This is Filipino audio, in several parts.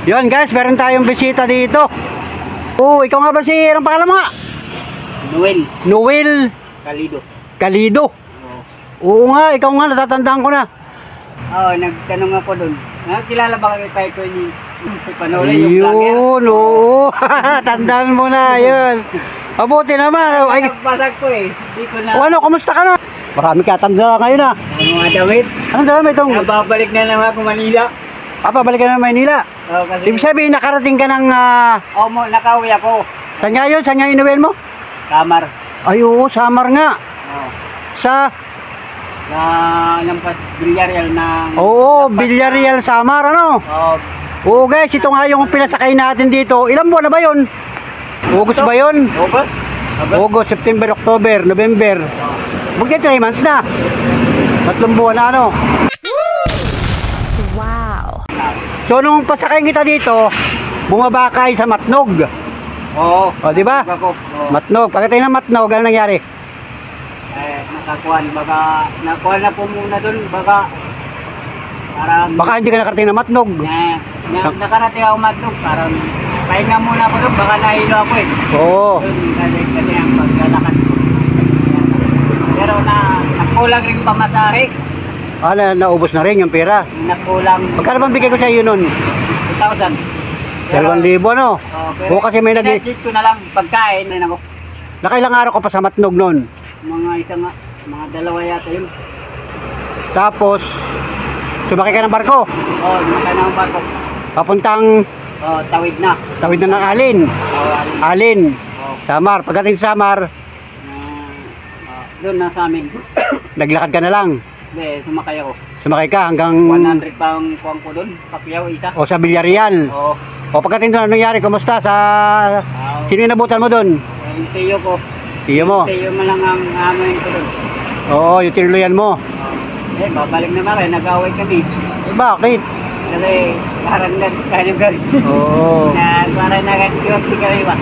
Yun guys, meron tayong bisita dito. Oh, ikaw nga ba si, anong pangalan mo nga? Noel Noel Calido. Calido. Oo nga, ikaw nga, natatandaan ko na. Oo, nagtanong ako doon. Kilala ba kayo kay ni Panole, yung vlogger? Yun, oo. Tandaan mo na, yun. Mabuti naman. Ay, Nagbasag ko eh. Di ko na. o ano, kamusta ka na? Marami ka tanda ngayon ah. Ang mga damit. Anong dami itong? Nababalik na naman ako Manila. Pabalik ka na ng Maynila. Oo, kasi. Ibig sabihin, nakarating ka ng, Nakauwi ako. saan nga yun? Saan nga inuwin mo? Kamar. Ay, oo, Samar nga. Oo. Sa, Sa Lampas Villarreal ng. oo, Villarreal, Samar, ano? Oo. Oo guys, ito nga yung pinasakay natin dito. Ilang buwan na ba yun? August ba yun? August? August, September, October, November. Magka 3 months na. 3 buwan na ano. Wow. So nung pasakay kita dito, bumaba kayo sa Matnog. Oo. O di ba? Ako. Oo. Matnog. Pagkatay ng Matnog, ano nangyari? Nakakuhan. Baka, nakuha na po muna doon. Baka, parang. Baka hindi ka nakarating ng Matnog. Nakarating ako Matnog. Parang, pahinga muna ako doon. Baka nahilo ako eh. Oo. Kasi ang paglalakad ko. Pero nakulang rin pamasahe. Naubos na rin yung pera. Nakulang. Magkano bang bigay ko sa iyo nun? 2,000. 2,000 no? Oo, kasi may Pinadjit ko na lang pagkain. Rin ako. Nakailang araw ka pa sa Matnog nun. Mga dalawa yata yun. Tapos, sumakay ka ng barko. Oo, lumakay na ang barko. Papuntang Tawid na. tawid na ng Alin. Alin. Samar. Pagdating sa Samar, Doon na sa amin. naglakad ka na lang. Hindi, sumakay ako. Sumakay ka hanggang 100 pang kuwang ko doon. Pakyaw isa. o sa Villarreal. Oo. O pagdating doon, ano nangyari? Kumusta? Sino yung nabutan mo doon? Yung tiyo ko. Tiyo mo. Tiyo mo lang ang amoy ko doon. Oo, yung tinuloyan mo. Babalik naman rin. Nag-away kami. Bakit? Kasi parang nagkano-gano. Oo. Parang nagkano kami ba?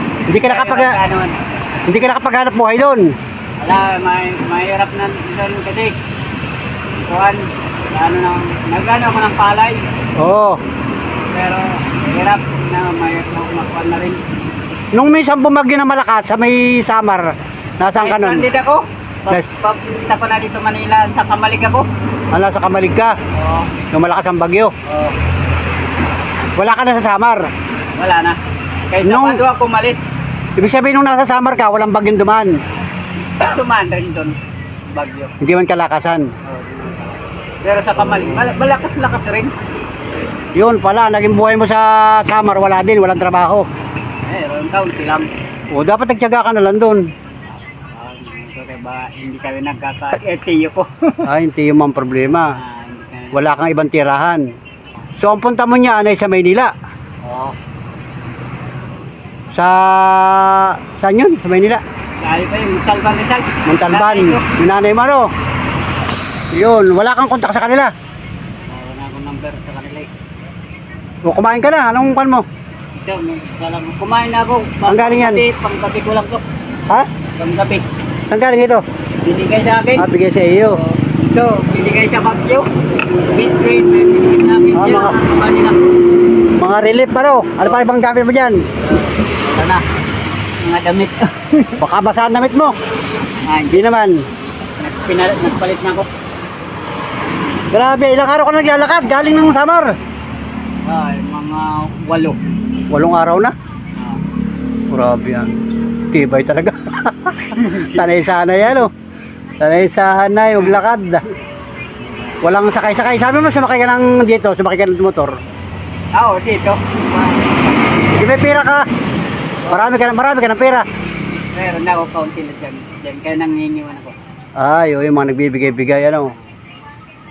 Hindi ka nakapaghanap buhay doon. Wala, mahirap na doon kasi. Kuhan, nagano ako ng palay. Oo. Pero mahirap na makuha na rin. Nung minsan bumagyo na malakas sa may Samar, nasaan ka nun? Nandito ako. Yes. Papunta pa na dito Manila, sa Kamalig ako. Sa Kamalig ka? Oo. Nung malakas ang bagyo. Oo. Wala ka na sa Samar. Wala na. Kaysa Nung- Pado ako malit. Ibig sabihin nung nasa Samar ka, walang bagyong dumaan. Tumaan rin doon. Bagyo. Hindi man kalakasan. Oo. Pero sa Kamalig, malakas-lakas rin. Yun pala, naging buhay mo sa Samar, wala din, walang trabaho. Ron kaunti lang. O dapat nagtiyaga ka na lang doon. Hindi kami tiyo ko. Ay, hindi yung mga problema. Wala kang ibang tirahan. So ang punta mo niya ay sa Maynila. Oo. Saan yun? Sa Maynila? Kaya pa yung Montalban Rizal. Montalban. Yung nanay mo ano? Yun, wala kang kontak sa kanila. Wala akong number sa kanila eh. O kumain ka na, anong pan mo? Ito, kumain na ako. Ang galing yan? Panggabi ko lang to. Ha? Panggabi. Saan galing ito? Binigay sa akin. Bigay sa iyo. Ito, binigay sa Bagyo. Biscuit, binigay sa akin. Kanila. Mga relief ano? Ano pa ibang gamit mo dyan? Sana. Mga damit. Baka basa ang damit mo. Hindi naman. Nagpalit na ako. Grabe, ilang araw ka na naglalakad? Galing ng Samar. Mga 8. 8 araw na? Grabe yan. Tibay talaga. Sanay-sanay yan oh. Sanay-sanay, maglakad. Walang sakay-sakay. Sabi mo sumakay ka ng dito, sumakay ka ng motor. Oo, dito. Hindi may pera ka. Marami ka ng pera. Meron na ako kaunti na dyan. Dyan kaya nangingiwan ako. Ay, yung mga nagbibigay-bigay ano.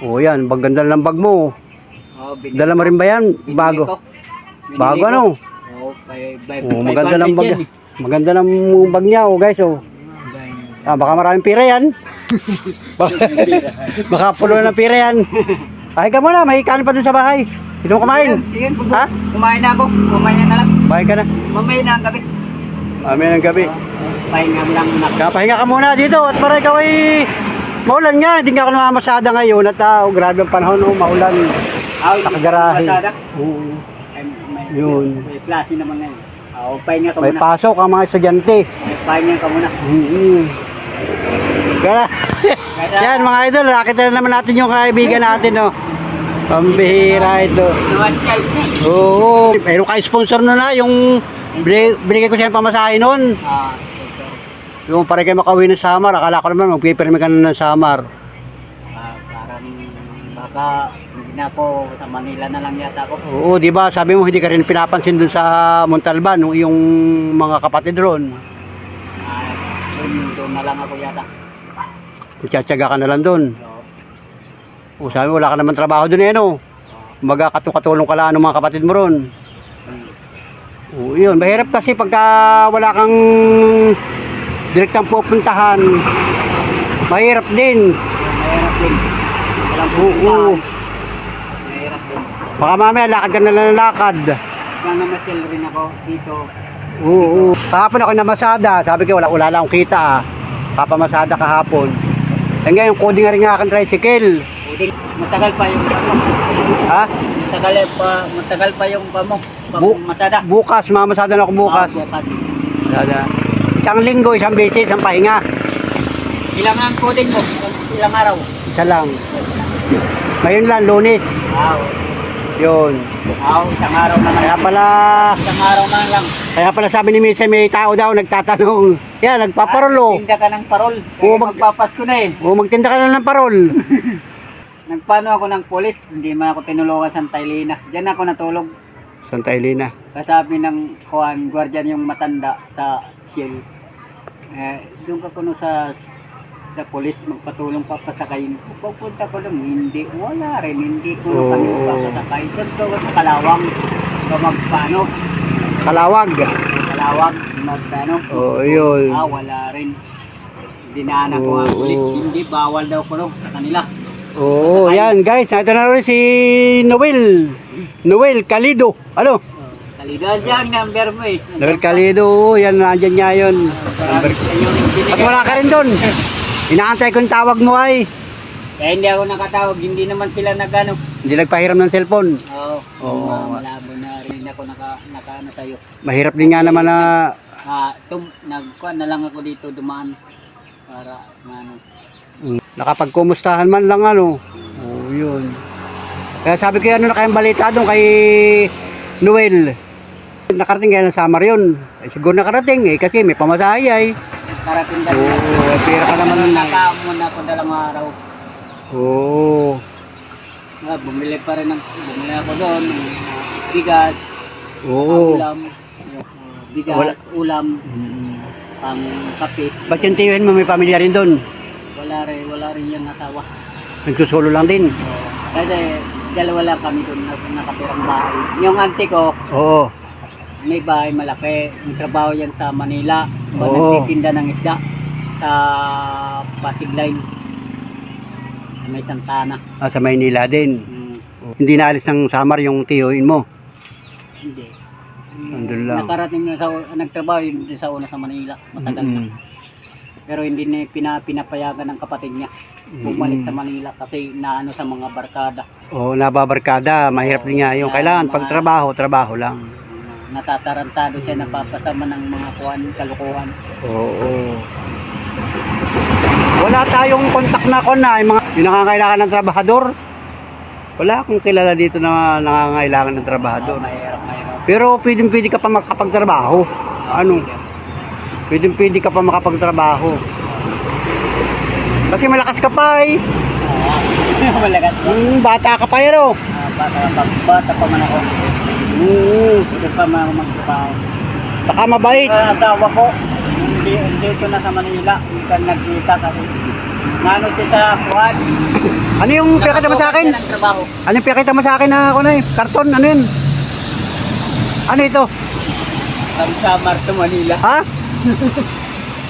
O yan, ganda ng bag mo. Dala mo rin ba yan? Bago. Bago ano? Oo, maganda ng bag. Maganda ng bag niya oh guys oh. Baka maraming pera yan. Baka pulo ng pera yan. Ay ka muna, may kanin pa dun sa bahay. Sino kumain? Sige, Ha? kumain na ako. Kumain na lang. Bahay ka na. Mamaya na ang gabi. Mamaya ng gabi. Pahinga lang na. Kapahinga ka muna dito at para ikaw ay maulan nga. Hindi nga ako namamasada ngayon at grabe ang panahon oh, maulan. Ay, Nakagarahe. masada. Oo. Ay, may Yun. May klase naman ngayon. Pahinga ka May muna. pasok ang mga estudyante. Pahinga ka muna. Kaya, yan mga idol, nakita na naman natin yung kaibigan natin, no. Pambihira ito. Naman siya. Oo, pero ka-sponsor na yung binigay ko siya yung pamasahe nun. Yung para kayo makauwi ng Samar, akala ko naman magpipirme ka na ng Samar. Parang baka hindi na ako sa Manila na lang yata ako. Oo, di ba? Sabi mo hindi ka rin pinapansin dun sa Montalban, yung mga kapatid ron. Doon na lang ako yata. Tsatsaga ka na lang dun. O sabi mo, wala ka naman trabaho dun eh, no? Magkakatulong ka lang ng mga kapatid mo ron. O yun, mahirap kasi pagka wala kang direktang pupuntahan, mahirap din. Mahirap din. Walang Oo. pupuntahan. Mahirap din. Baka mamaya lakad ka na lang ng lakad. Kaya namasyal rin ako dito. Oo. Kahapon ako namasada, sabi ko wala lang akong kita ah. Papamasada kahapon. Eh ngayon, coding nga rin nga aking tricycle. Uding, matagal pa yung pamo. Ha? Matagal pa yung pamo. Bu- Masada. Bukas, mamasada na ako bukas. Bukas. Masada. Isang linggo, isang beses, isang pahinga. Ilang ang coding mo? Ilang araw? Isa lang. Ngayon lang, Lunes. Wow. Yun. Isang araw naman. Kaya pala sabi ni Misa, may tao daw nagtatanong. Yan, nagpaparol. Tinda ka ng parol. Oo, Magpapasko na eh. O magtinda ka na ng parol. Nagpano ako ng polis, hindi man ako tinulungan sa Taylina. Diyan ako natulog. Santa Elena. Kasabi ng guardian yung matanda sa Shell. Doon ka kuno sa polis, magpatulong pa pasakayin. Pupunta ko lang, hindi, wala rin, hindi ko kami papasakay. Doon ko sa Kalawang, magpano. Kalawag. Kalawag, magpano. Oo, yun. Wala rin. Dinaanan ko ang polis, hindi, bawal daw ko sa kanila. Oo, yan guys. Ito na rin si Noel. Noel Calido. Ano? Kalidan dyan, number mo eh. Noel Calido. Yan, nandyan nga yun. At wala ka rin doon. Inaantay ko yung tawag mo ay. Hindi ako nakatawag, hindi naman sila nagano. Hindi nagpahiram ng cellphone. Oo. Malabo na rin ako nakaano sa'yo. Mahirap din nga naman na... Nagkuhan na lang ako dito dumaan. Para ano. Nakapagkumustahan man lang ano. Oo, yun. Kaya sabi ko ano na kayong balita doon kay Noel. Nakarating kaya ng Samar yun. Siguro nakarating kasi may pamasahe ay. Karating ka Oo, pira ka naman na. Nakaamon ako dalawang araw. Oo. Bumili ako doon. Bigas. Oo. Ulam. Bigas, ulam. Pang kape. Ba't yung tiyuhin mo may pamilya rin doon? Wala rin yung asawa. Nagsusulo lang din. Kasi dalawa lang kami doon nakapirang bahay. Yung auntie ko, Oo. may bahay malaki. Yung trabaho yan sa Manila. Oo. Nagtitinda ng isda sa Pasig Line. May Santana. Sa Maynila din. Hindi naalis ng Samar yung tiyuhin mo. Hindi. Andun lang. Nakarating na nagtrabaho yun sa una sa Manila. Matagal na. Pero hindi na pinapayagan ng kapatid niya bumalik sa Manila kasi naano sa mga barkada. Oo, nababarkada. Mahirap din nga yung kailangan pag trabaho lang. Natatarantado siya, napapasama ng mga kalukuhan. Oo. Wala tayong kontak na yung mga yung nangangailangan ng trabahador. Wala akong kilala dito na nangangailangan ng trabahador. Mahirap. Pero pwede ka pa makapagtrabaho. Ano? Pwede ka pa makapagtrabaho. Kasi malakas ka pa eh. Malakas ba? Bata ka pa yun oh. Bata pa man ako. Pwede pa man ako magtrabaho. Baka mabait. Asawa ko, dito na sa Manila. Hindi ka nagkita kasi. Nano siya sa kuwan. Ano yung pinakita mo sa akin? Ano yung pinakita mo sa akin na ako na eh? Karton, ano yun? Ano ito? Ang Samar to Manila. Ha?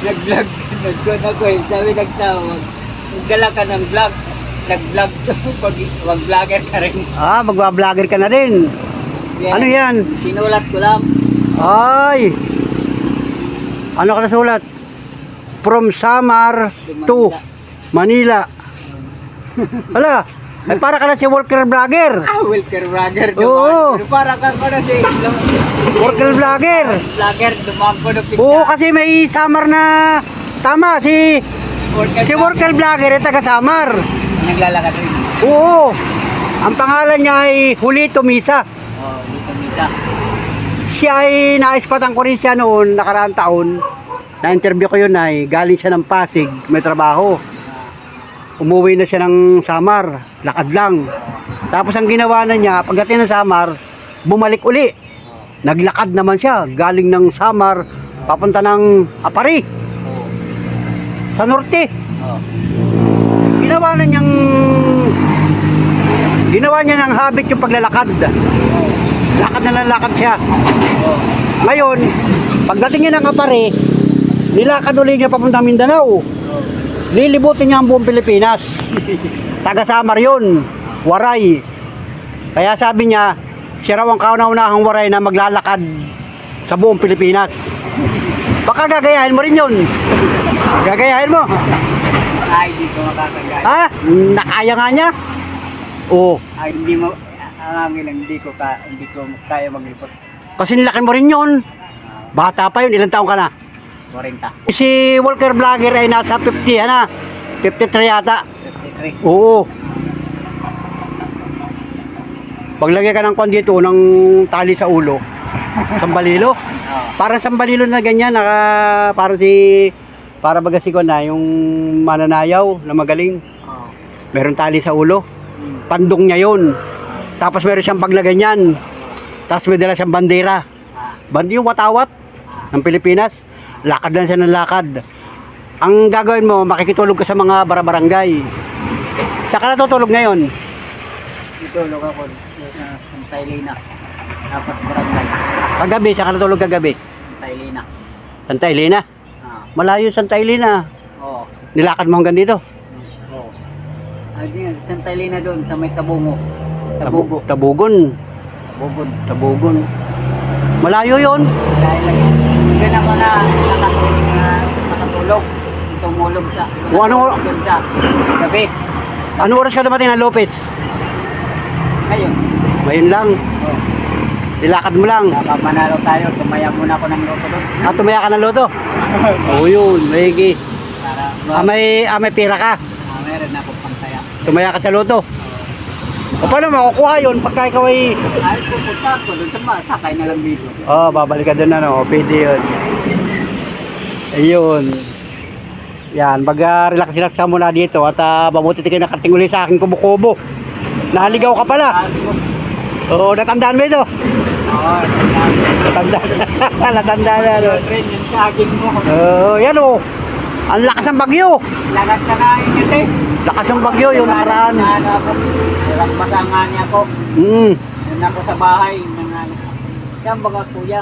Nag-vlog. Nag-vlog ako eh. Sabi nagtawag. Magdala ka ng vlog. Nag-vlog. Wag vlogger ka rin. Magwa-vlogger ka na din. Ano yan? Sinulat ko lang. Ay! Ano ka nasulat? From Samar to Manila. Hala, Ay, para ka na si Walker Vlogger. Wilker Brother, Oo. dumaan. Para kang ano si Walker Vlogger. Vlogger, dumaan ko ng pizza. Oo, kasi may Samar na... Tama, si Walker Vlogger ay taga Samar. Naglalakad rin. Oo. Ang pangalan niya ay Julito Misa. Oh, dito misa. Siya ay naispatan ko rin siya noon, nakaraang taon. Na-interview ko yun ay galing siya ng Pasig, may trabaho. Umuwi na siya ng Samar, lakad lang. Tapos ang ginawa na niya, pagdating ng Samar, bumalik uli. Naglakad naman siya, galing ng Samar, papunta ng Apari, sa norte. Oh. Ginawa niya ng habit yung paglalakad. Lakad na lalakad siya. Ngayon, pagdating niya ng Apari, nilakad uli niya papunta Mindanao. Lilibutin niya ang buong Pilipinas. Taga Samar yun, Waray. Kaya sabi niya, siya raw ang kauna-unahang Waray na maglalakad sa buong Pilipinas. Baka gagayahin mo rin yun. Gagayahin mo. Ay, hindi ko makakagaya. Ha? Nakaya nga niya? Oo. Ay, hindi mo, ang lang, hindi ko kaya maglipot. Kasi nilaki mo rin yun. Bata pa yun, ilang taong ka na? 40. Si Walker Vlogger ay nasa 50 na. 53 yata. 53. Oo. Paglagay ka ng kwan dito ng tali sa ulo. Sambalilo. Oh. Parang sambalilo na ganyan. Para baga si kwan na yung mananayaw na magaling. Oh. Meron tali sa ulo. Pandong niya yun. Tapos meron siyang paglagay niyan. Tapos may dala siyang bandera. Bandi yung watawat ng Pilipinas. Lakad lang siya ng lakad. Ang gagawin mo, makikitulog ka sa mga barabarangay. Saan ka natutulog ngayon? Itulog ako sa Taylina. Tapos barangay. Kagabi, saan ka natulog kagabi? Taylina. Santa Elena? Malayo Santa Elena. Oo. Nilakad mo hanggang dito? Oo. Ay, yun, sa Taylina doon, sa may Tabungo. Tabugo. Tabugon. Bugod. Tabugon. Malayo yon. Dahil lang, doon ako na nakatulog. Tumulog sa. O, ano- Doon sa gabi. Ano oras ka dumating ng Lopez? Ngayon. Ngayon lang. Oo. Nilakad mo lang. Napapanalo tayo. Tumaya muna ako ng loto doon. Tumaya ka ng loto? Oo yun, maigi. Para May pira ka. meron na akong pantaya. Tumaya ka sa loto. O paano makukuha yun pagka ikaw ay... Ay, pupunta ako doon sa sakay na lang dito. Babalik ka doon ano, pwede yun. Ayun. Yan, mag-relax ka muna dito at mabuti kayo nakarating uli sa aking kubo-kubo. Nahaligaw ka pala. Oo, natandaan mo ito. Oo, Natandaan na. Ano. rin yung saging mo. Yan o. Ang lakas ng bagyo. Lagat ka na yun kasi. Lakas ng bagyo, yung nakaraan. Walang masanga niya ako. Yun ako sa bahay. Saan ba ka kuya?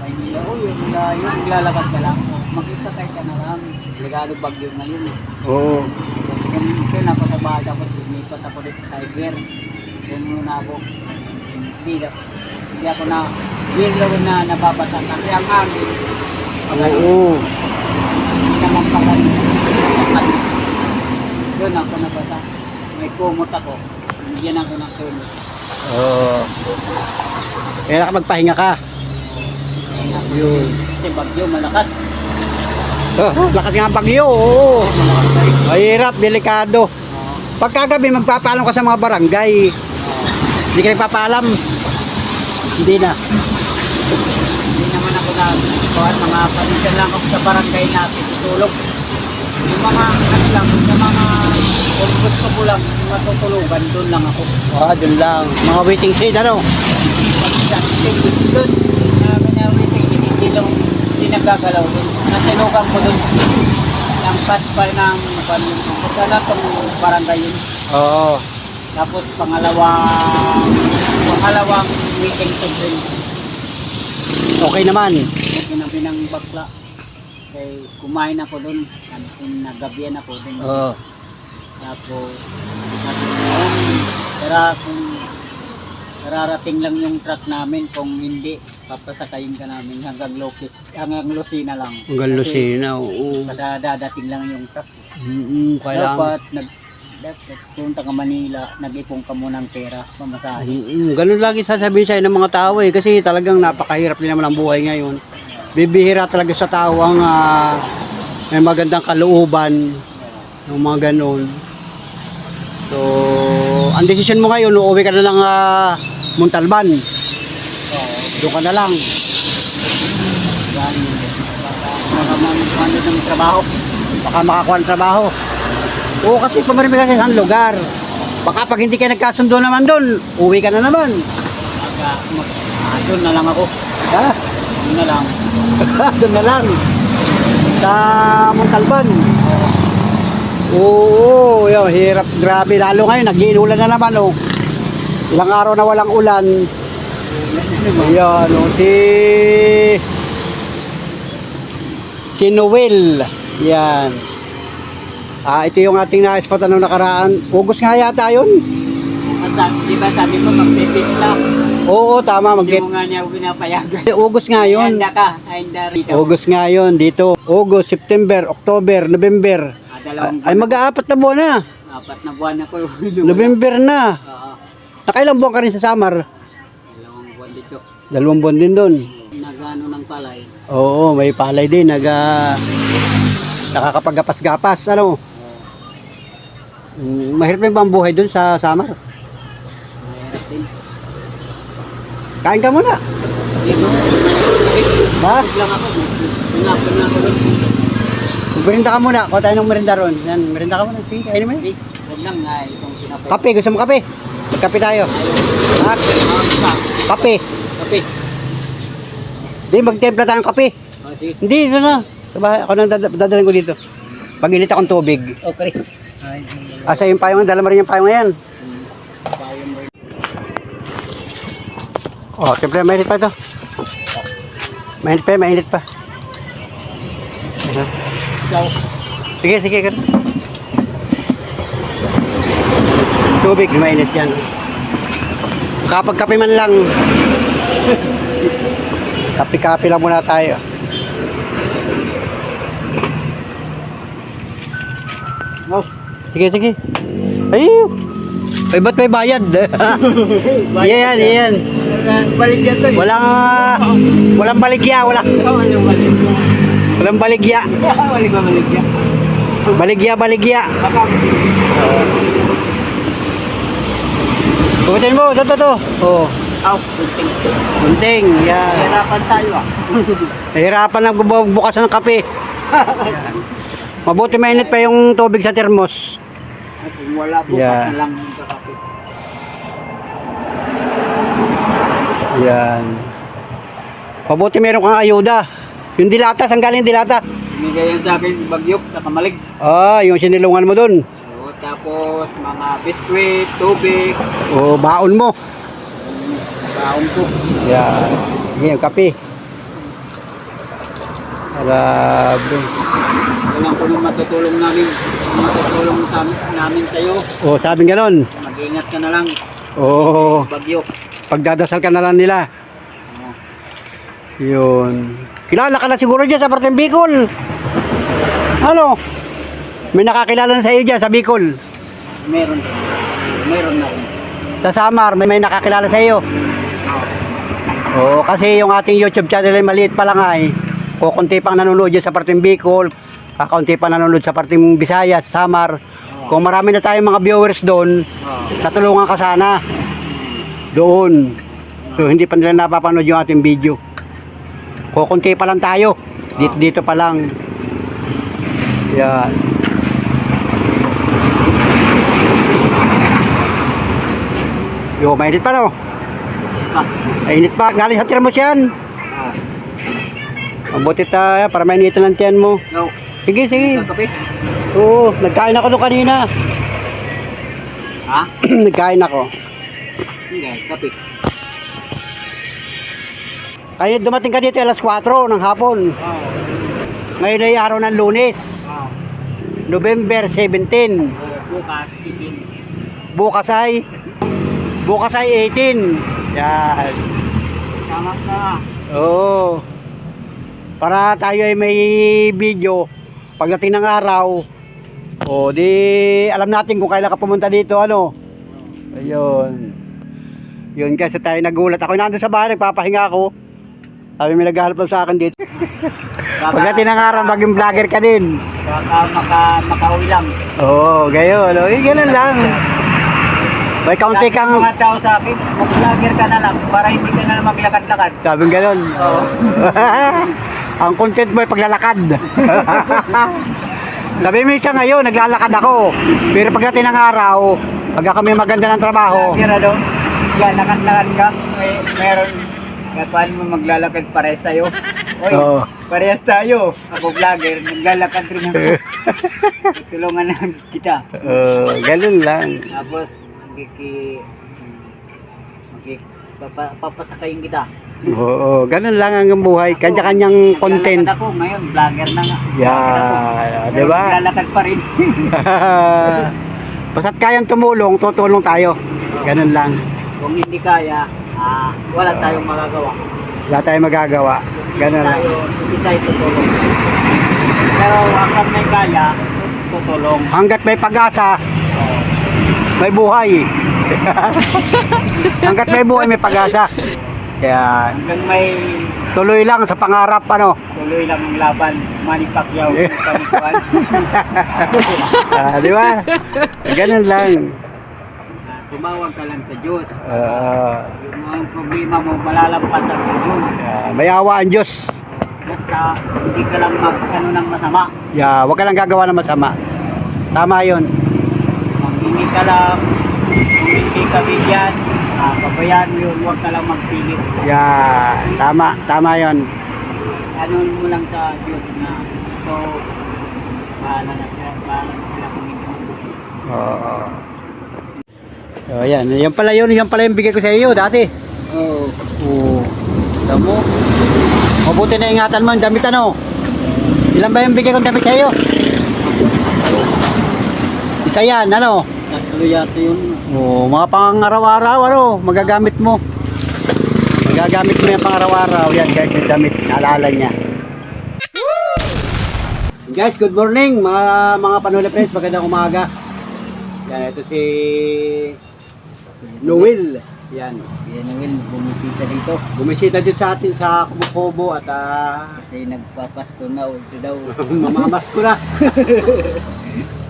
Maynila. O yun, naglalakad ka lang. Mag-isakay ka na lang. Ligado bagyo na yun. Oo. Yun ako sa bahay. Tapos lumipat ako dito sa Tiger. Yun muna ako. Hindi ako na na nababasa. Kasi ang hangin. Oo. Hindi naman pala. Doon ako nabasa. May kumot ako. Bigyan ako ng kumot. Oo. Kaya nakapagpahinga ka. Yun. Kasi bagyo malakas. Lakas nga ang bagyo. Oo. Mahirap, delikado. Pagkagabi, magpapaalam ka sa mga barangay. Hindi ka nagpapaalam. Hindi na. Hindi naman ako na mga panisan lang ako sa barangay natin. Tutulog. Yung mga ano lang, yung mga kung gusto ko lang matutulugan, doon lang ako. Doon lang. Mga waiting shed, ano? Doon, namin na waiting, hindi lang, hindi nagagalaw. Nasilukan ko doon. Ang pa ng sana itong barangay yun. Oo. Tapos pangalawang weekend ko din. Okay naman. Ginabi ng bakla. Kaya kumain ako doon. Nagabihan ako doon. Oo. Tapos, kung kararating lang yung truck namin, kung hindi, papasakayin ka namin hanggang Lucena lang. Hanggang Lucena, oo. Dadating lang yung truck. Kailangan. Dapat Dapat punta ka Manila, nag-ipon ka muna ng pera, pamasahe. Ganun lagi sasabihin sa'yo ng mga tao eh. Kasi talagang napakahirap din naman ang buhay ngayon. Bibihira talaga sa tao ang may magandang kalooban. Yung mga ganun. So, ang desisyon mo ngayon, uuwi ka na lang Montalban. Doon ka na lang. Baka makakuha ng trabaho. Baka makakuha ng trabaho. Oo, kasi pumarami kasi sa lugar. Baka pag hindi kayo nagkasundo naman doon, uwi ka na naman. Doon na lang ako. Ha? Doon na lang. Doon na lang. Sa Montalban. Oo, yun, hirap. Grabe. Lalo ngayon, nag-iinulan na naman. Oh. Ilang araw na walang ulan. Ayan, oh, si Noel. Yan. Ito yung ating na-spotan nung nakaraan. August nga yata yun. Di ba sabi mo magpipis lang? Oo, tama. Hindi mo nga niya pinapayagan. August nga yun. Handa ka. Handa rito. August nga yun. Dito. August, September, October, November. Ay, mag-aapat na buwan na. 4 na buwan na ko. November na. Oo. Nakailang buwan ka rin sa Samar? 2 buwan dito. 2 buwan din doon. Nagano ng palay. Oo, may palay din. Nakakapagapas-gapas. Ano? Mahirap na ba ang buhay doon sa Samar? Mahirap din. Kain ka muna. Dito. Ha? Lang ako. Pinapin na ako doon. Merinda ka muna. Kuha tayo ng merinda ron. Yan, merinda ka muna. Sige, kainin mo yun. Huwag lang nga itong pinapin. Kape, gusto mo kape? Magkape tayo. Ha? Kape. Kape. Di, magtimpla tayong kape. Sige. Hindi, ito na. Diba, ako nang dadalhin ko dito. Pag init akong tubig. Okay. Asa yung payong, dala mo rin yung payong na yan. Oh, siyempre mainit pa ito. Mainit pa. Sige, ganun. Tubig, mainit yan. Kapag kape man lang. Kape-kape lang muna tayo. Sige. Ay, ba't may bayad? Yan. Baligya to eh. Walang baligya, Walang baligya. walang baligya. Baligya. Baligya. Baka. Pugutin mo, to. Oh, Aw. bunting, yan. Hirapan tayo ah. Nahirapan lang bukas ng kape. Mabuti mainit pa yung tubig sa termos. Kung wala bukas Yeah. na lang sa kape. Yan. Mabuti meron kang ayuda. Yung dilata, saan galing yung dilata? Binigay yan sa akin bagyok sa Kamalig. Yung sinilungan mo dun. So, tapos mga biskwit, tubig, Baon mo. baon ko. Yan. Sige, yung kape. Grabe. Walang po nung matutulong namin sa'yo. Sabing ganon. Mag-ingat ka na lang. Bagyok. Pagdadasal ka na lang nila. Yun. Kilala ka na siguro dyan sa Parteng Bicol. Ano? May nakakilala na sa iyo dyan sa Bicol. Meron na. Sa Samar, may nakakilala sa iyo. Kasi yung ating YouTube channel ay maliit pa lang ay. Kukunti pang nanonood dyan sa Parteng Bicol. Kakaunti pa nanonood sa Parteng Visayas, Samar. Kung marami na tayong mga viewers doon, natulungan ka sana. Doon. So hindi pa nila napapanood yung ating video. Kukunti pa lang tayo. Dito pa lang. Yan. Mainit pa no? Mainit pa. Galing sa termos yan. Mabuti tayo para mainitan ang tiyan mo. No. Sige. Kape? Nagkain ako doon kanina. Ha? Nagkain ako. Hindi, kape. Ay, dumating ka dito alas 4 ng hapon. Ngayon ay araw ng Lunes. November 17. Bukas, chicken. Bukas ay 18. Yan. Tama ka. Oo. Para tayo ay may video pagdating ng araw O di alam natin kung kailan ka pumunta dito ano. Ayun. Yun kasi tayo nagulat. Ako nandun sa bahay, nagpapahinga ako. Sabi may naghahalap sa akin dito. Pagka tinangaran, maging vlogger ka din. Baka makauwi lang. Oo, gayon. O, ganun lang. May kaunti kang... Mga tao sa akin, mag-vlogger ka na lang para hindi ka na lang maglakad-lakad. Sabing ganun. Oo. Ang content mo ay paglalakad. Sabi mo siya ngayon, naglalakad ako. Pero pagdating ng araw, pagka kami maganda ng trabaho, Vlogger ano? Yan, lakad-lakad ka. Meron. Paano mo maglalakad parehas tayo? Oy, Oo. parehas tayo. Ako vlogger, maglalakad rin ako. Tulungan na kita. ganun lang. Tapos, papasakayin kita. Oo, ganun lang ang buhay. Kanya-kanyang content. Naglalakad ako, ngayon vlogger na nga. Yeah, di ba? Maglalakad pa rin. Basta't kayang tumulong, tutulong tayo. Ganun lang. Kung hindi kaya, wala tayong magagawa. Wala tayong magagawa. Ganun lang. Hindi tayo tutulong. Pero hanggang may kaya, tutulong. Hanggat may pag-asa, may buhay. Hanggat may buhay, may pag-asa. Kaya Hanggang may tuloy lang sa pangarap, ano. tuloy lang ang laban. Manny Pacquiao, Panikuan. Di ba? Ganun lang. Tumawag ka lang sa Diyos. Yung mga problema mo, malalampasan sa Diyos. May awa ang Diyos. Basta, hindi ka lang mag-ano ng masama. Huwag ka lang gagawa ng masama. Tama yun. Kung hindi ka lang, kung hindi ka bigyan, pabayaan mo yun, huwag ka lang magpilit. Tama yun. Ano mo lang sa Diyos na, so, bahala na sila kung hindi mo. Oo. So, yan pala yung bigay ko sa iyo dati. Oo. Oo. Alam mo? Mabuti na ingatan mo yung damit ano. Ilan ba yung bigay kong damit sa iyo? Isa yan, ano? Tatlo yata yun. Oo, mga pang araw-araw, ano? Magagamit mo. Magagamit mo yung pang araw-araw. Yan guys, yung damit. Naalala niya. Guys, good morning mga Panula friends. Magandang umaga. Yan, ito si Noel. Yan. Yan Will, bumisita dito. Bumisita din sa atin sa Kumukobo at Kasi nagpapasko na, ito daw. mamamas ko na.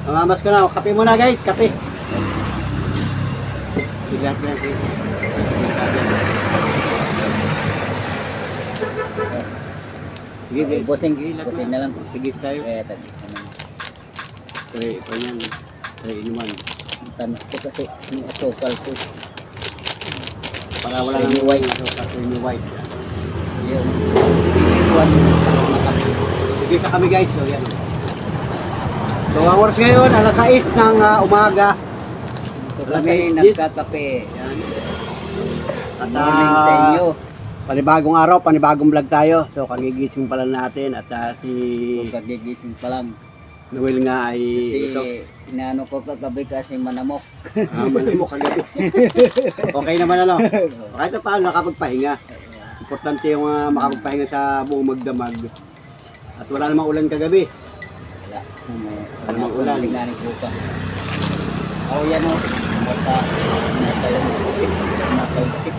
Mamamas ko na. Kape muna guys, kape. Bigyan ko yan. Sige, Bossing na lang. Sige tayo. Tapos Try, ito yan. Try inuman. tamis ko kasi yung asukal ko. Para wala Creamy nang white. Creamy white. Yun. Sige sa kami guys. So yan. 2 hours ngayon, alas 6 ng umaga. So kami nagkakape. Yan. At Morning sa inyo. panibagong araw, panibagong vlog tayo. So kagigising pala natin at si Kung kagigising pa lang. Noel nga ay Kasi ito. inaano ko kagabi kasi manamok. Malamok kagabi. Okay naman ano. Kahit na paano nakapagpahinga. Importante yung makapagpahinga sa buong magdamag. At wala namang ulan kagabi. Wala. Walang ulan. Linganin ko pa. Oh yan o. Nasa isip.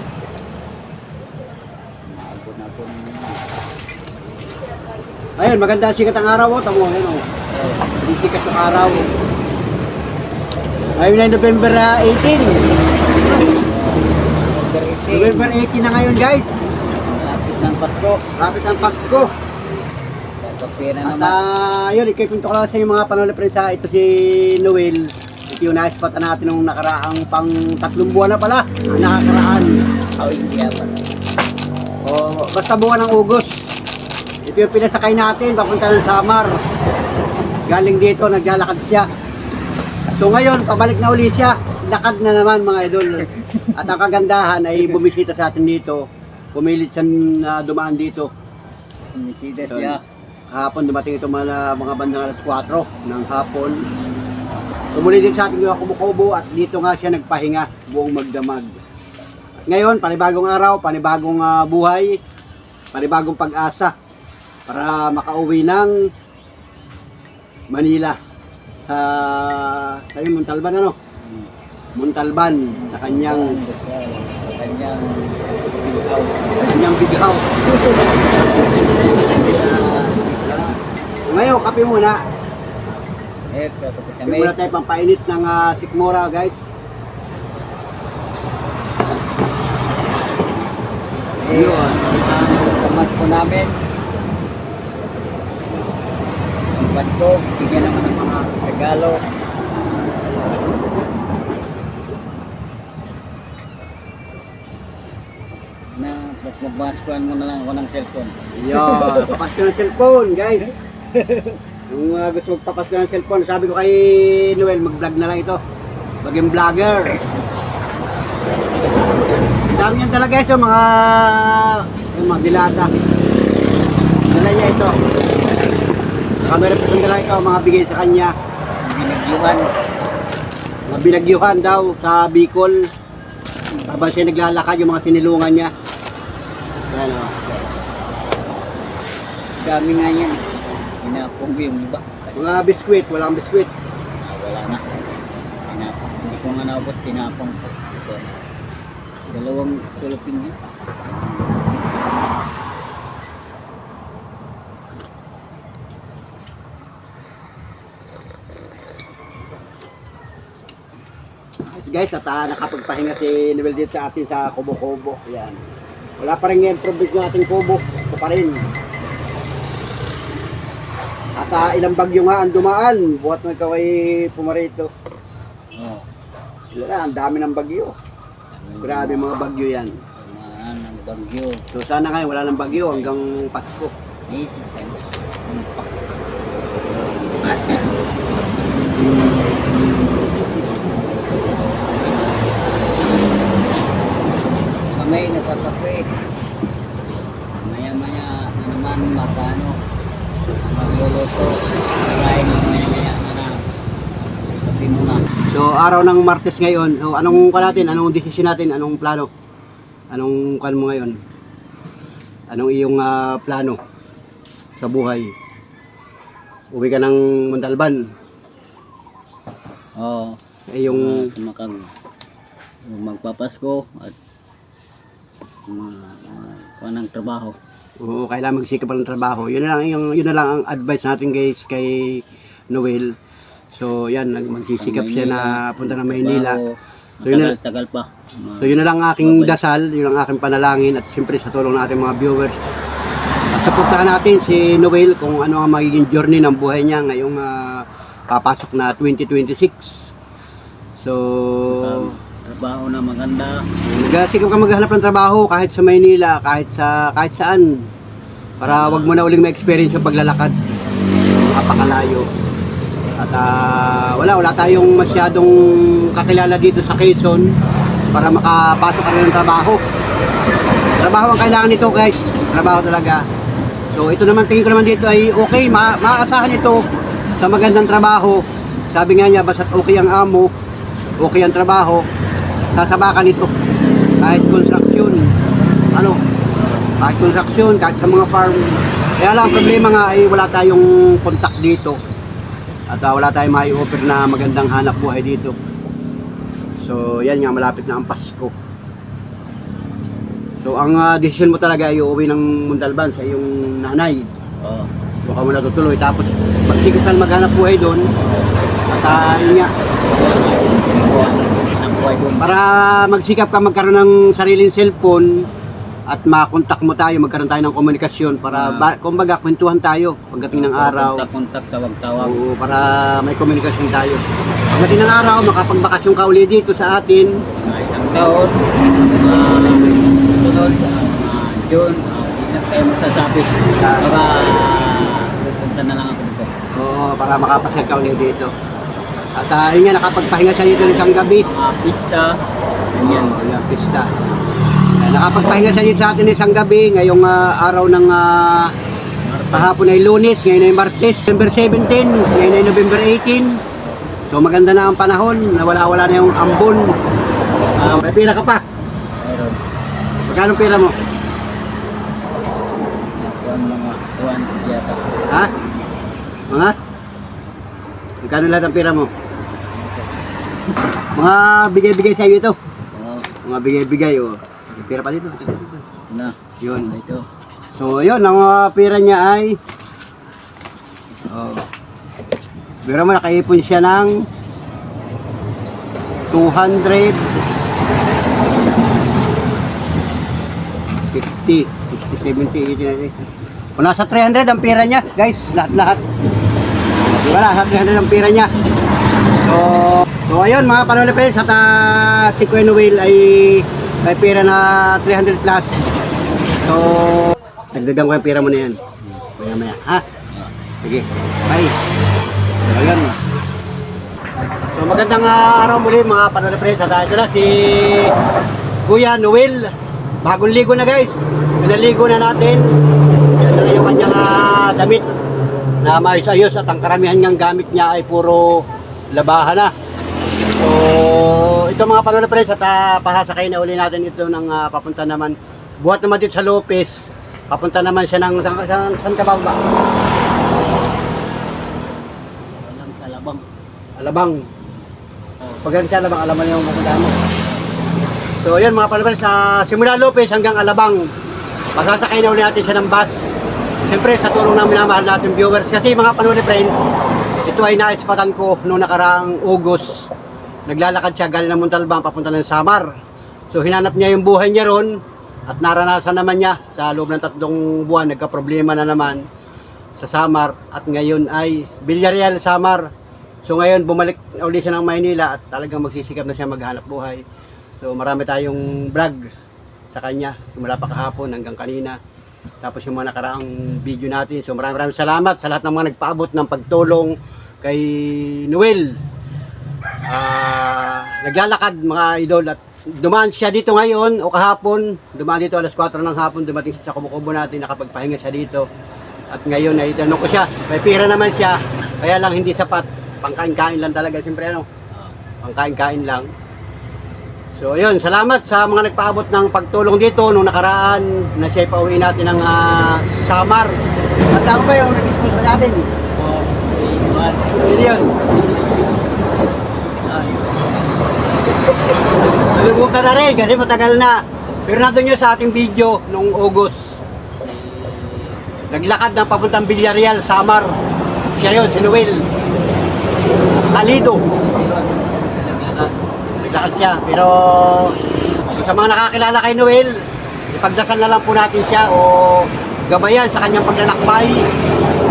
Maabot na po. Ayun, maganda ang sikat ang araw. Tamo, ayun o. Ang sikat ng araw. Ngayon ay November 18. November 18 na ngayon guys. Malapit ng Pasko. Kapit ang Pasko. Kakape na At naman. yun, ikikwento ko lang sa inyo mga Panula friends ha. Ito si Noel. Ito yung naispatan natin nung nakaraang pang 3 buwan na pala. Ang nakakaraan. Oh, hindi pa. O, basta buwan ng Ugos. Ito yung pinasakay natin papunta ng Samar. Galing dito, naglalakad siya. So ngayon, pabalik na uli siya. Lakad na naman mga idol. At ang kagandahan ay bumisita sa atin dito. Pumilit siya na dumaan dito. Bumisita siya. Hapon dumating ito mga bandang alas 4 ng hapon. Tumuli din sa ating mga Kumukobo at dito nga siya nagpahinga buong magdamag. At ngayon, panibagong araw, panibagong buhay, panibagong pag-asa para makauwi ng Manila. sa Montalban ano? Montalban sa kanyang big house. Ngayon, kape muna. Kape muna tayo pampainit ng sikmura, guys. Ayun, ang Pasko namin. Ang Pasko, bigyan naman ng mga regalo. Na, magpapaskuhan mo na lang ako ng cellphone. Yan, papasko ng cellphone, guys. Kung gusto magpapasko ng cellphone, sabi ko kay Noel, mag-vlog na lang ito. Maging vlogger. Dami yan talaga ito, mga dilata. Dala niya ito. Camera person talaga ito, mga bigay sa kanya. Binagyuhan. Mga binagyuhan daw sa Bicol. Habang siya naglalakad, yung mga sinilungan niya. Yan o. Dami nga yan. Pinapong ko yung iba. Mga biskwit, walang biskwit. Wala na. Pinapong. Hindi ko nga naubos, pinapong ko. Ito. Dalawang sulupin niya. Guys, at nakapagpahinga si Noel dito sa atin sa kubo-kubo. Yan. Wala pa rin i-improve yung ating kubo. Ito pa rin. At ilang bagyo nga ang dumaan. Buhat mo ikaw ay pumarito. Oo. Wala, ang dami ng bagyo. Grabe mga bagyo yan. Tumaan ng bagyo. So sana ngayon wala ng bagyo hanggang Pasko. 80 cents. Kami nagkakape. Maya-maya na naman magano. Magluluto. Kain maya-maya na na. Kape muna. So araw ng Martes ngayon. So anong ka natin? Anong desisyon natin? Anong plano? Anong kan mo ngayon? Anong iyong plano sa buhay? Uwi ka ng Montalban. Oo. Yung magpapasko at kuha ng trabaho. oo, kailangan magsikap ng trabaho. Yun na lang ang advice natin guys kay Noel. So yan, magsisikap siya na punta ng Maynila. So, yun na- Tagal pa. So yun na lang ang aking dasal, yun ang aking panalangin at siyempre sa tulong ng ating mga viewers. At supportahan natin si Noel kung ano ang magiging journey ng buhay niya ngayong papasok na 2026. So Trabaho na maganda. nagsikap ka maghanap ng trabaho kahit sa Maynila, kahit saan. Para wag mo na uling ma-experience yung paglalakad. Napakalayo. At wala tayong masyadong kakilala dito sa Quezon para makapasok ka rin ng trabaho. Trabaho ang kailangan nito guys. Trabaho talaga. So ito naman, tingin ko naman dito ay okay. Maaasahan ito sa magandang trabaho. Sabi nga niya, basta't okay ang amo, okay ang trabaho, sasabakan ito. Kahit construction, kahit sa mga farm. Kaya lang, problema nga ay wala tayong contact dito. At wala tayong mai-offer na magandang hanap buhay dito. So, yan nga, malapit na ang Pasko. So, ang decision mo talaga ay uuwi ng Montalban sa iyong nanay. Oo. Baka mo natutuloy. Tapos, magsikap ka maghanap buhay doon. At yun nga, Ang buhay doon. para magsikap ka magkaroon ng sariling cellphone at makontak mo tayo, magkaroon tayo ng komunikasyon para kumbaga kwentuhan tayo pagdating ng araw. Kontak, tawag-tawag. Oo, para may komunikasyon tayo. Pagdating ng araw, makapagbakasyon ka uli dito sa atin. Isang taon. Sunod. June. Hindi na tayo magsasabi. Para pupunta na lang ako dito. Oo, para makapasal ka uli dito. At yun nga, nakapagpahinga siya dito ng isang gabi. Pista. Ganyan. Yan, pista. Nakapagpahinga siya dito sa atin isang gabi. Ngayong araw ng kahapon ay Lunes, ngayon ay Martes, November 17, ngayon ay November 18. So maganda na ang panahon, nawala-wala na yung ambon. May pira ka pa. Meron. Magkano pira mo? Mga 200 yata. Ha? Mga? Magkano lahat ang pera mo? Mga bigay-bigay sa iyo ito. Oo. Mga bigay-bigay, oh. May pera pa dito. Na. Yun. Ito. So, yun, ang pera niya ay pero mo nakaipon siya ng 250, 60, 70, 80, 90. Kung nasa 300 ang pera niya, guys, lahat-lahat. Di ba, nasa 300 ang pera niya. So ayun mga panole friends, at si Kuya Noel ay may pera na 300 plus. So, dagdagan ko yung pera mo na yan. Maya-maya, ha? Sige, bye. So, ayun. So, magandang araw muli mga panole friends. At ito na si Kuya Noel. Bagong ligo na guys. Pinaligo na natin. Yan na yung kanyang damit na maayos-ayos at ang karamihan niyang gamit niya ay puro labahan na. So, ito mga panole friends at pahasakay na uli natin ito ng papunta naman. Buhat naman dito sa Lopez. Papunta naman siya ng saan ka ba? Sa Alabang. Alabang. Pag sa Alabang, alam mo na yung mapuntahan mo. So yun mga panole friends, sa simula Lopez hanggang Alabang, masasakay na uli natin siya ng bus. Siyempre sa tulong ng minamahal natin viewers. Kasi mga panole friends, ito ay naispatan ko noong nakaraang August. Naglalakad siya galing ng Montalban papunta ng Samar. So hinanap niya yung buhay niya ron at naranasan naman niya sa loob ng 3 buwan. Nagka-problema na naman sa Samar at ngayon ay Villarreal, Samar. So ngayon bumalik uli siya ng Maynila at talagang magsisikap na siya maghanap buhay. So marami tayong vlog sa kanya simula pa kahapon hanggang kanina. Tapos yung mga nakaraang video natin. So maraming salamat sa lahat ng mga nagpaabot ng pagtulong kay Noel. Naglalakad mga idol at dumaan siya dito ngayon o kahapon. Dumaan dito alas 4 ng hapon, dumating siya sa kumukubo natin, nakapagpahinga siya dito. At ngayon ay tanong ko siya, may pira naman siya, kaya lang hindi sapat. Pangkain-kain lang talaga, siyempre ano, pangkain-kain lang. So yun, salamat sa mga nagpaabot ng pagtulong dito nung nakaraan na siya pauwi natin ng Samar. At ako ba yung nag-sponsor natin? Yun. Nalimutan na rin kasi matagal na. Pero nandun nyo sa ating video nung August. Naglakad ng papuntang Villarreal, Samar. Siya yun, si Noel Alido. Naglakad siya. Pero sa mga nakakilala kay Noel, ipagdasal na lang po natin siya o gabayan sa kanyang paglalakbay,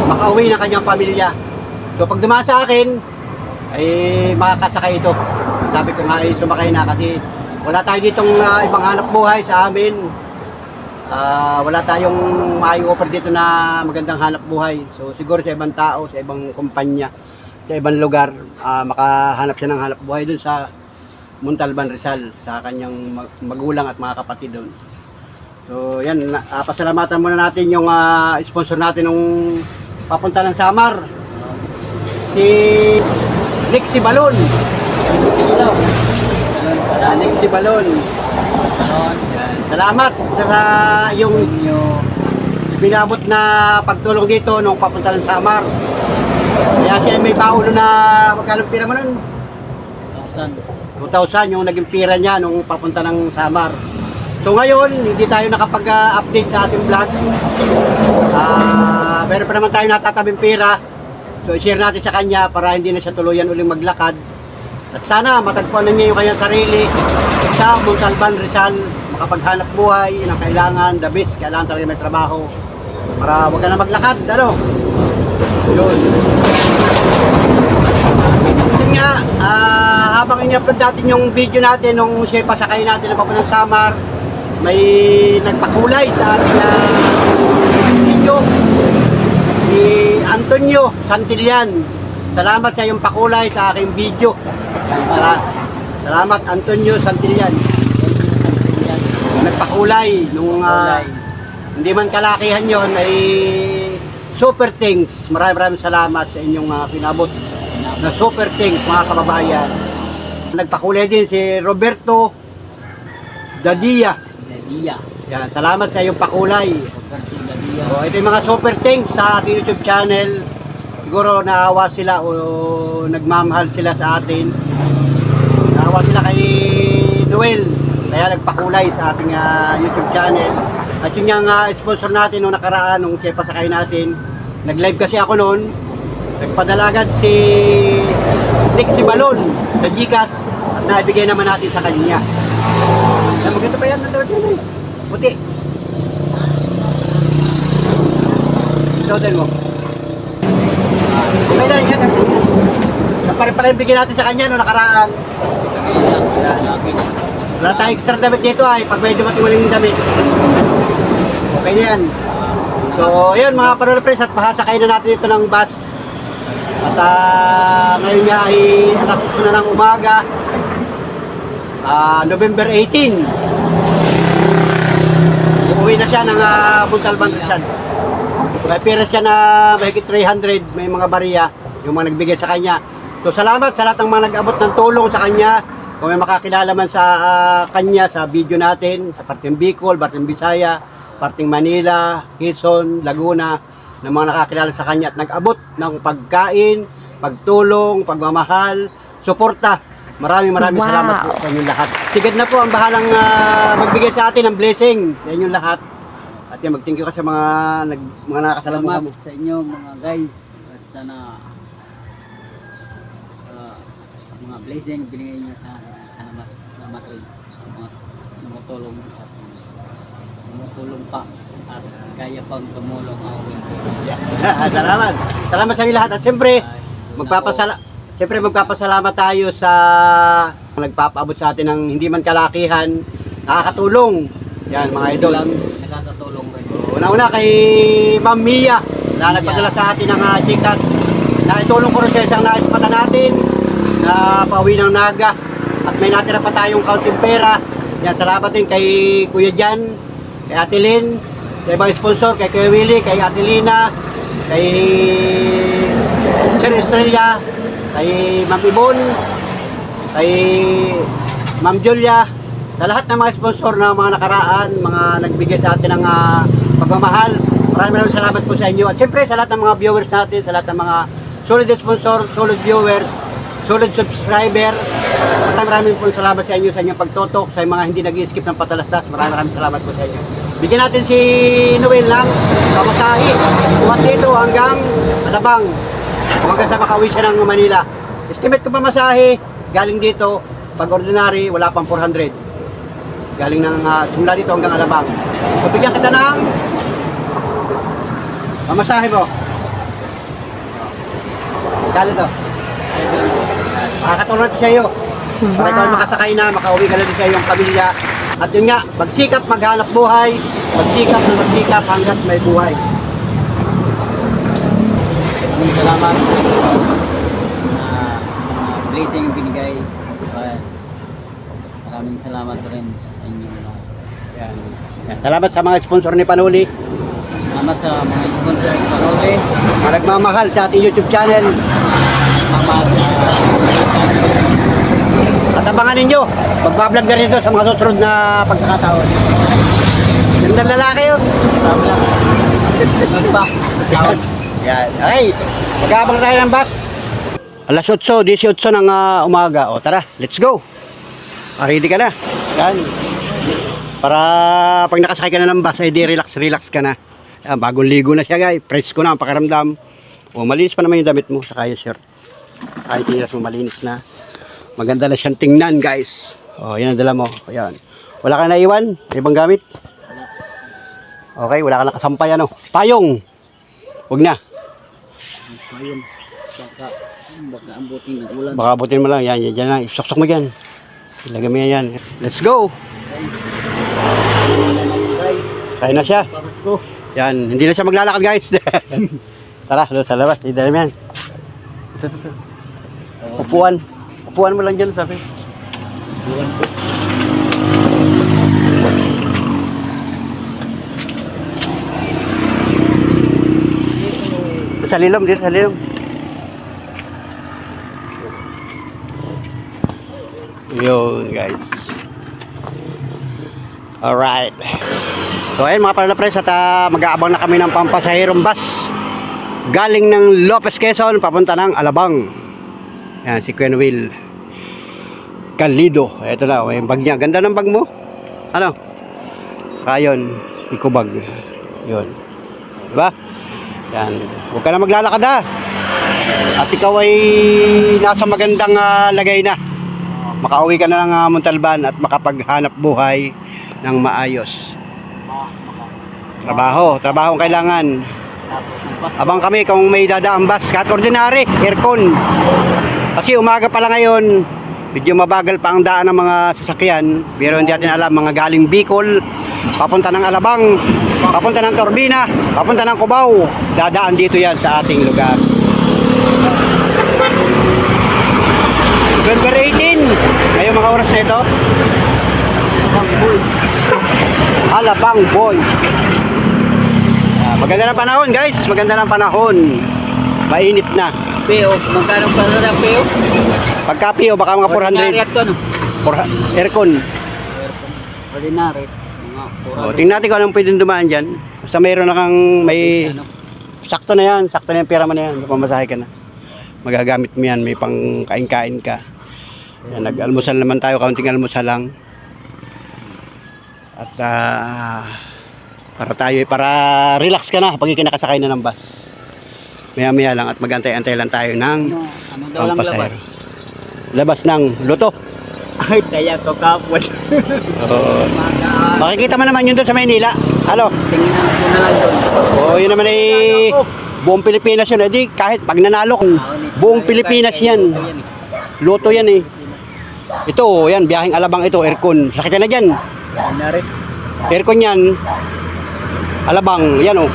makauwi ng kanyang pamilya. So pag dumaan sa akin, ay makakasakay ito. Sabi ko nga ay sumakay na kasi wala tayo ditong ibang hanap buhay sa amin. Wala tayong mai-offer dito na magandang hanap buhay. So siguro sa ibang tao, sa ibang kumpanya, sa ibang lugar, makahanap siya ng hanap buhay dun sa Montalban, Rizal, sa kanyang magulang at mga kapatid doon. So yan, pasalamatan muna natin yung sponsor natin nung papunta ng Samar. Si Nixie Balon. Hello. Nixie Balon. Salamat sa yung binabot na pagtulong dito nung papunta ng Samar. Kaya siya may paulo na magkano pira mo nun? 2,000 yung naging pira niya nung papunta ng Samar. So ngayon, hindi tayo nakapag-update sa ating vlog. Meron pa naman tayo natatabing pira. So i-share natin sa kanya para hindi na siya tuluyan uling maglakad. At sana matagpuan na niya yung kanyang sarili sa Montalban, Rizal, makapaghanap buhay ng kailangan, the best, kailangan talaga may trabaho para wag ka na maglakad, ano? Yun. Yun nga, habang in-upload natin yung video natin nung siya pasakay natin na papunang Samar, may nagpakulay sa ating video. Si Antonio Santillan. Salamat sa iyong pakulay sa aking video. Salamat Antonio Santillan. Nagpakulay nung hindi man kalakihan yon ay super thanks. Maraming salamat sa inyong pinabot na super thanks mga kababayan. Nagpakulay din si Roberto Dadia. Yan, salamat sa iyong pakulay. So, ito yung mga super thanks sa ating YouTube channel. siguro naawa sila o nagmamahal sila sa atin. Naawa sila kay Noel. Kaya nagpakulay sa ating YouTube channel. At yun yung sponsor natin nung nakaraan, nung siya pasakay natin. Nag-live kasi ako noon. Nagpadalagad si Nick si Balon sa Gcash at naibigay naman natin sa kanya. Maganda pa yan, nandun yan eh. Puti. Ito din mo. Okay na rin yan. Pare-pare yung bigyan natin sa kanya no nakaraan. Wala tayong extra damit dito ay pag may dumating walang damit. Okay na yan. So yun mga parola friends at pasasakay na natin ito ng bus. At ngayon nga ay alas 6 na ng umaga. November 18. Uuwi na siya ng Buntalban Rizal. May pera siya na mahigit 300, may mga bariya, yung mga nagbigay sa kanya. So salamat sa lahat ng mga nag-abot ng tulong sa kanya. Kung may makakilala man sa kanya sa video natin, sa parting Bicol, parting Bisaya, parting Manila, Quezon, Laguna, ng mga nakakilala sa kanya at nag-abot ng pagkain, pagtulong, pagmamahal, suporta. Maraming salamat po sa inyong lahat. Sigad na po ang bahalang magbigay sa atin ng blessing sa inyong lahat. At yan, mag-thank you ka sa mga nakakasalamuha mo. Salamat sa inyo mga guys. At sana mga blessing binigay niyo sa salamat rin sa mga tumutulong at tumutulong pa at kaya pang tumulong ako. Salamat. Salamat sa inyo lahat. At siyempre, magpapasalamat tayo sa nagpapaabot sa atin ng hindi man kalakihan, nakakatulong. Yan mga idol. Nakakatulong rin. Una-una kay Ma'am Mia na nagpadala sa atin ng Gcash. Naitulong ko rin sa isang naispatan natin na pauwi ng Naga. At may natira pa tayong kaunting pera. Yan, salamat din kay Kuya Jan, kay Ate Lynn, kay ibang sponsor, kay Kuya Willie, kay Ate Lina, kay Sir Estrella, kay Ma'am Ibon, kay Ma'am Julia, sa lahat ng mga sponsor na mga nakaraan, mga nagbigay sa atin ng pagmamahal. Maraming salamat po sa inyo. At siyempre sa lahat ng mga viewers natin, sa lahat ng mga solid sponsor, solid viewers, solid subscriber. Maraming po salamat sa inyo sa inyong pagtotok, sa mga hindi nag-skip ng patalastas. Maraming salamat po sa inyo. Bigyan natin si Noel ng pamasahe. Buhat dito hanggang Alabang. Hanggang sa makauwi siya ng Manila. Estimate ko pamasahe, galing dito, pag ordinary, wala pang 400. Galing ng simula dito hanggang Alabang. So bigyan kita ng pamasahe mo. Kali to. Makakatulong natin sa iyo. Para ikaw makasakay na, makauwi ka na din sa iyong pamilya. At yun nga, magsikap, maghanap buhay. Magsikap na magsikap hanggat may buhay. Maraming salamat na blessing binigay. Maraming salamat rin sa inyo lahat. Yan. Yan. Salamat sa mga sponsor ni Panuli. Salamat sa mga sponsor ng Panuli. Mga nagmamahal sa ating YouTube channel. Salamat At abangan ninyo, magbablog na rin ito sa mga susunod na pagkakataon. Gandang lalaki yun. Yan. Okay, mag-aabang tayo ng bus. Alas 8, 18 ng umaga. O tara, let's go. Ready ka na. Yan. Para pag nakasakay ka na ng bus, ay di relax ka na. Yan, bagong ligo na siya guys. Fresh ko na ang pakaramdam. O malinis pa naman yung damit mo. Saka yung shirt. Kahit hindi mo malinis na. Maganda na siyang tingnan guys. O yan ang dala mo. Ayan. Wala ka naiwan? Ibang gamit? Okay, wala ka nakasampay ano. Payong. Huwag na. Ayun. Baka ambutin ng ulan. Baka abutin mo lang. Yan, yan lang. Isoksok mo dyan. Ilagay mo yan. Let's go. Kaya na siya. Yan. Hindi na siya maglalakad guys. Tara, doon sa labas. Idala mo yan. Ito. Upuan. Upuan mo lang dyan, sabi. Sa lilom, dito sa lilom. Yun, guys. Alright. So, ayun mga pala-pres at mag-aabang na kami ng pampasahirong bus. galing ng Lopez Quezon papunta ng Alabang. Yan si Kuya Will Calido. Ito na, yung bag niya. Ganda ng bag mo. Ano? Kayon, ikubag. Yun. Diba? Yan. Huwag ka na maglalakad ha. At ikaw ay nasa magandang lagay na. Makauwi ka na ng Montalban at makapaghanap buhay ng maayos. Trabaho ang kailangan. Abang kami kung may dadaang bus, kahit ordinary, aircon. Kasi umaga pa lang ngayon, medyo mabagal pa ang daan ng mga sasakyan. Pero hindi natin alam, mga galing Bicol, papunta ng Alabang, papunta ng Turbina, papunta ng Cubao. Dadaan dito yan sa ating lugar. November 18, ngayon mga oras na ito. Alabang Boy. Maganda ng panahon guys, maganda ng panahon. Mainit na. PO, magkano pa na PO? Pagka PO, baka mga 400. Ordinary at ano? Aircon. Ordinary. Mga 400. Tingnan natin kung anong pwedeng dumaan dyan. Basta mayroon na kang may... Sakto na yan, pera mo na yan. Pamasahe ka na. Magagamit mo yan, may pang kain-kain ka. Yan, nag-almusal naman tayo, kaunting almusal lang. At para relax ka na pag ikinakasakay na ng bus. Maya-maya lang at magantay-antay lang tayo ng Ano daw lang labas? pampasahero. Labas ng luto. Ay, kaya ko kapon. Oo. Makikita mo naman yun doon sa Maynila. Ano? Tingnan ko na lang doon. Oo, yun naman ay buong Pilipinas yun. Eh di kahit pag nanalo, buong Pilipinas yan. Luto yan eh. Ito, yan, biyaheng Alabang ito, aircon. Sakit ka na dyan. Ordinary. Aircon yan. Alabang, yan oh.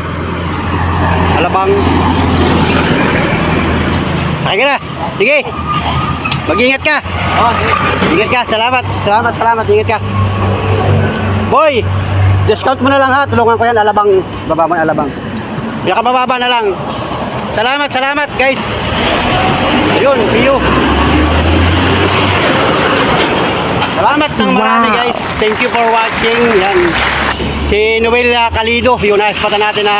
Alabang. Sakit ka na. Sige. Mag-ingat ka. Oh, Ingat ka. Salamat. Ingat ka. Boy, discount mo na lang ha. Tulungan ko yan, Alabang. Baba mo yung Alabang. Pinakabababa na lang. Salamat guys. Ayun, view. Salamat ng marami guys. Thank you for watching. Yan. Si Noel Calido, yung naispatan natin na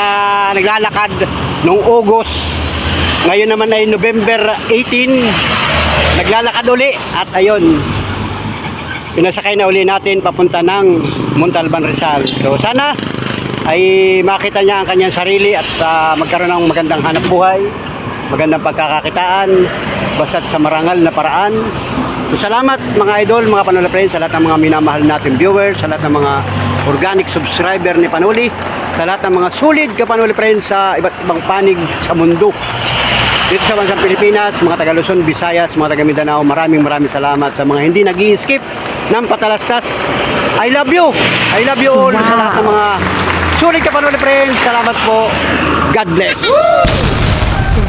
naglalakad noong August. Ngayon naman ay November 18. Naglalakad uli at ayun. Pinasakay na uli natin papunta ng Montalban, Rizal. So sana ay makita niya ang kanyang sarili at magkaroon ng magandang hanap buhay, magandang pagkakakitaan, basta't sa marangal na paraan. So, salamat mga idol, mga Panuli Friends, sa lahat ng mga minamahal natin viewers, sa lahat ng mga organic subscriber ni Panuli, sa lahat ng mga solid ka Panuli Friends sa iba't ibang panig sa mundo. Dito sa bansang Pilipinas, mga taga Luzon, Visayas, mga taga Mindanao, maraming salamat sa mga hindi nag-i-skip ng patalastas. I love you all. Sa lahat ng mga solid ka Panuli Friends, salamat po. God bless.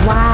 Wow.